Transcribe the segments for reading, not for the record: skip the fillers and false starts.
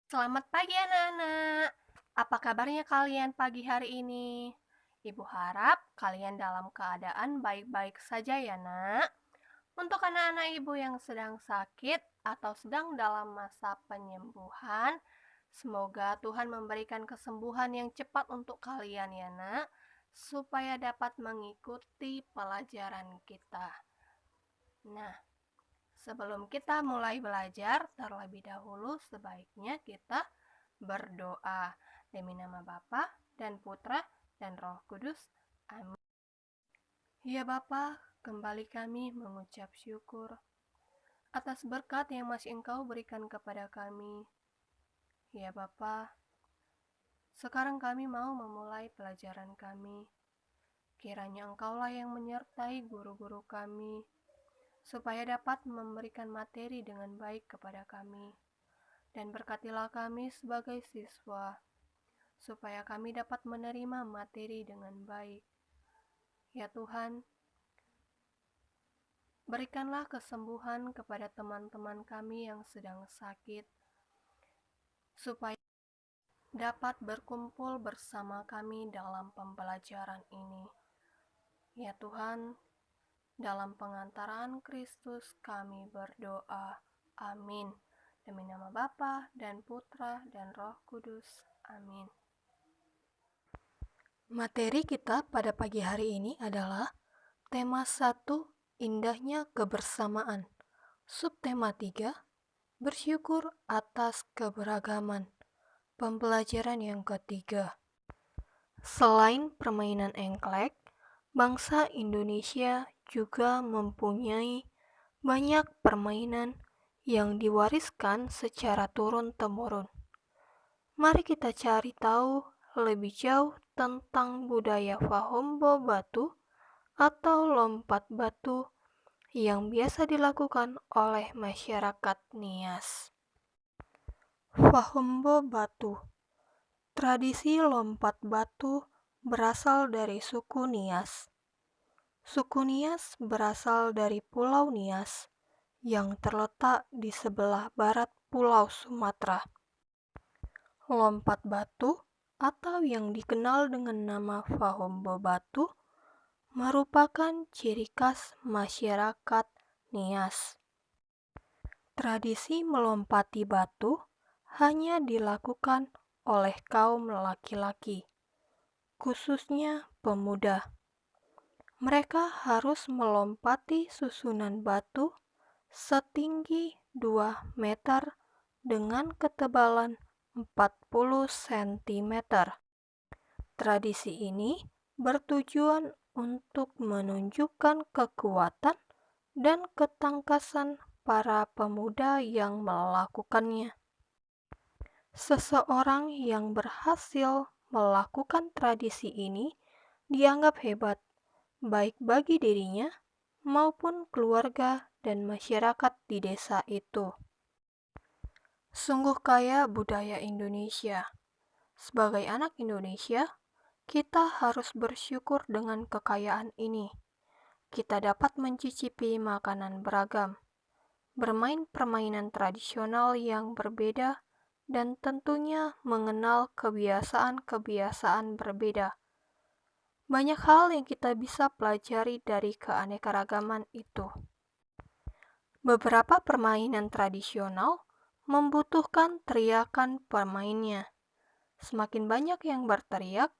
Selamat pagi anak-anak. Apa kabarnya kalian pagi hari ini? Ibu harap kalian dalam keadaan baik-baik saja ya nak. Untuk anak-anak ibu yang sedang sakit atau sedang dalam masa penyembuhan, semoga Tuhan memberikan kesembuhan yang cepat untuk kalian ya nak, supaya dapat mengikuti pelajaran kita. Nah, sebelum kita mulai belajar, terlebih dahulu sebaiknya kita berdoa demi nama Bapa dan Putra dan Roh Kudus. Amin. Ya Bapa, kembali kami mengucap syukur atas berkat yang masih Engkau berikan kepada kami. Ya Bapa, sekarang kami mau memulai pelajaran kami. Kiranya Engkaulah yang menyertai guru-guru kami, supaya dapat memberikan materi dengan baik kepada kami. Dan berkatilah kami sebagai siswa, supaya kami dapat menerima materi dengan baik. Ya Tuhan, berikanlah kesembuhan kepada teman-teman kami yang sedang sakit, supaya dapat berkumpul bersama kami dalam pembelajaran ini. Ya Tuhan, dalam pengantaran Kristus kami berdoa. Amin. Demi nama Bapa dan Putra dan Roh Kudus. Amin. Materi kita pada pagi hari ini adalah tema 1, indahnya kebersamaan. Subtema 3, bersyukur atas keberagaman. Pembelajaran yang ketiga. Selain permainan engklek, bangsa Indonesia juga mempunyai banyak permainan yang diwariskan secara turun-temurun. Mari kita cari tahu lebih jauh tentang budaya Fahombo Batu atau lompat batu yang biasa dilakukan oleh masyarakat Nias. Fahombo Batu. Tradisi lompat batu berasal dari suku Nias. Suku Nias berasal dari Pulau Nias yang terletak di sebelah barat Pulau Sumatera. Lompat batu atau yang dikenal dengan nama Fahombo Batu merupakan ciri khas masyarakat Nias. Tradisi melompati batu hanya dilakukan oleh kaum laki-laki, khususnya pemuda. Mereka harus melompati susunan batu setinggi 2 meter dengan ketebalan 40 cm. Tradisi ini bertujuan untuk menunjukkan kekuatan dan ketangkasan para pemuda yang melakukannya. Seseorang yang berhasil melakukan tradisi ini dianggap hebat, baik bagi dirinya maupun keluarga dan masyarakat di desa itu. Sungguh kaya budaya Indonesia. Sebagai anak Indonesia, kita harus bersyukur dengan kekayaan ini. Kita dapat mencicipi makanan beragam, bermain permainan tradisional yang berbeda, dan tentunya mengenal kebiasaan-kebiasaan berbeda. Banyak hal yang kita bisa pelajari dari keanekaragaman itu. Beberapa permainan tradisional membutuhkan teriakan pemainnya. Semakin banyak yang berteriak,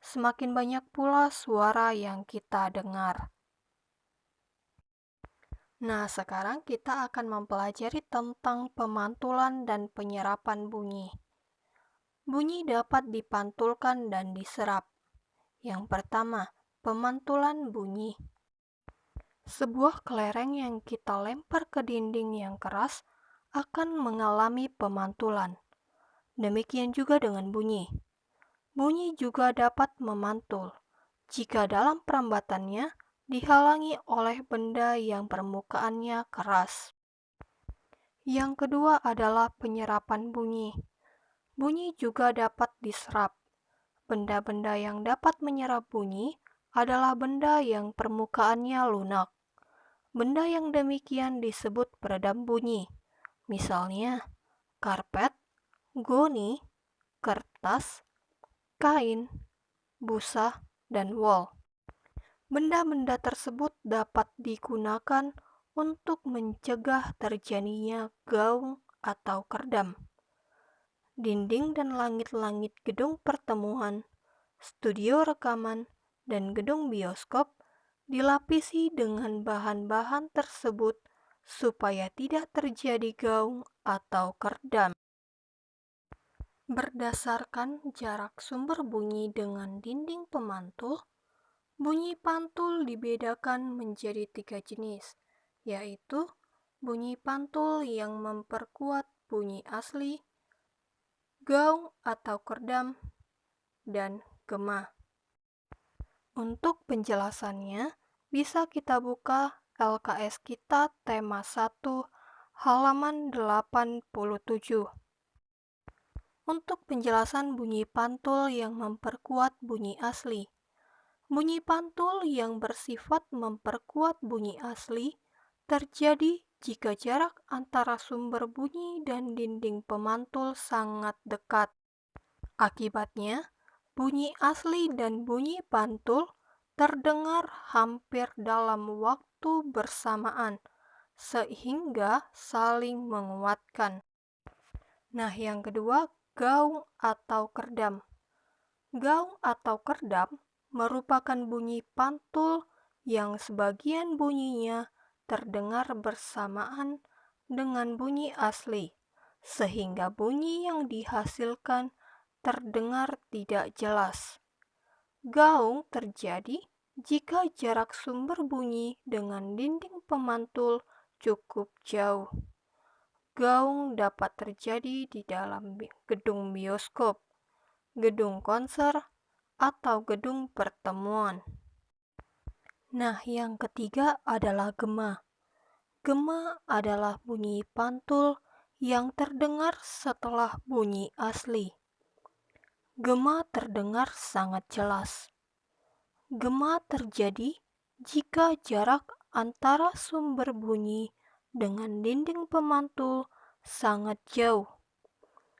semakin banyak pula suara yang kita dengar. Nah, sekarang kita akan mempelajari tentang pemantulan dan penyerapan bunyi. Bunyi dapat dipantulkan dan diserap. Yang pertama, pemantulan bunyi. Sebuah kelereng yang kita lempar ke dinding yang keras akan mengalami pemantulan. Demikian juga dengan bunyi. Bunyi juga dapat memantul jika dalam perambatannya dihalangi oleh benda yang permukaannya keras. Yang kedua adalah penyerapan bunyi. Bunyi juga dapat diserap. Benda-benda yang dapat menyerap bunyi adalah benda yang permukaannya lunak. Benda yang demikian disebut peredam bunyi. Misalnya, karpet, goni, kertas, kain, busa, dan wol. Benda-benda tersebut dapat digunakan untuk mencegah terjadinya gaung atau kerdam. Dinding dan langit-langit gedung pertemuan, studio rekaman, dan gedung bioskop dilapisi dengan bahan-bahan tersebut supaya tidak terjadi gaung atau kerdam. Berdasarkan jarak sumber bunyi dengan dinding pemantul, bunyi pantul dibedakan menjadi 3 jenis, yaitu bunyi pantul yang memperkuat bunyi asli, gaung atau kerdam, dan gema. Untuk penjelasannya, bisa kita buka LKS kita tema 1 halaman 87. Untuk penjelasan bunyi pantul yang memperkuat bunyi asli. Bunyi pantul yang bersifat memperkuat bunyi asli terjadi jika jarak antara sumber bunyi dan dinding pemantul sangat dekat. Akibatnya, bunyi asli dan bunyi pantul terdengar hampir dalam waktu bersamaan, sehingga saling menguatkan. Nah, yang kedua, gaung atau kerdam. Gaung atau kerdam merupakan bunyi pantul yang sebagian bunyinya terdengar bersamaan dengan bunyi asli, sehingga bunyi yang dihasilkan terdengar tidak jelas. Gaung terjadi jika jarak sumber bunyi dengan dinding pemantul cukup jauh. Gaung dapat terjadi di dalam gedung bioskop, gedung konser, atau gedung pertemuan. Nah, yang ketiga adalah gema. Gema adalah bunyi pantul yang terdengar setelah bunyi asli. Gema terdengar sangat jelas. Gema terjadi jika jarak antara sumber bunyi dengan dinding pemantul sangat jauh,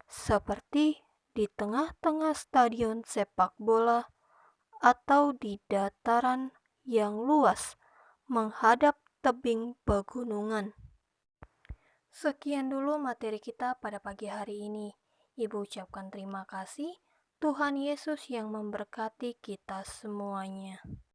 seperti di tengah-tengah stadion sepak bola atau di dataran yang luas menghadap tebing pegunungan. Sekian dulu materi kita pada pagi hari ini. Ibu ucapkan terima kasih. Tuhan Yesus yang memberkati kita semuanya.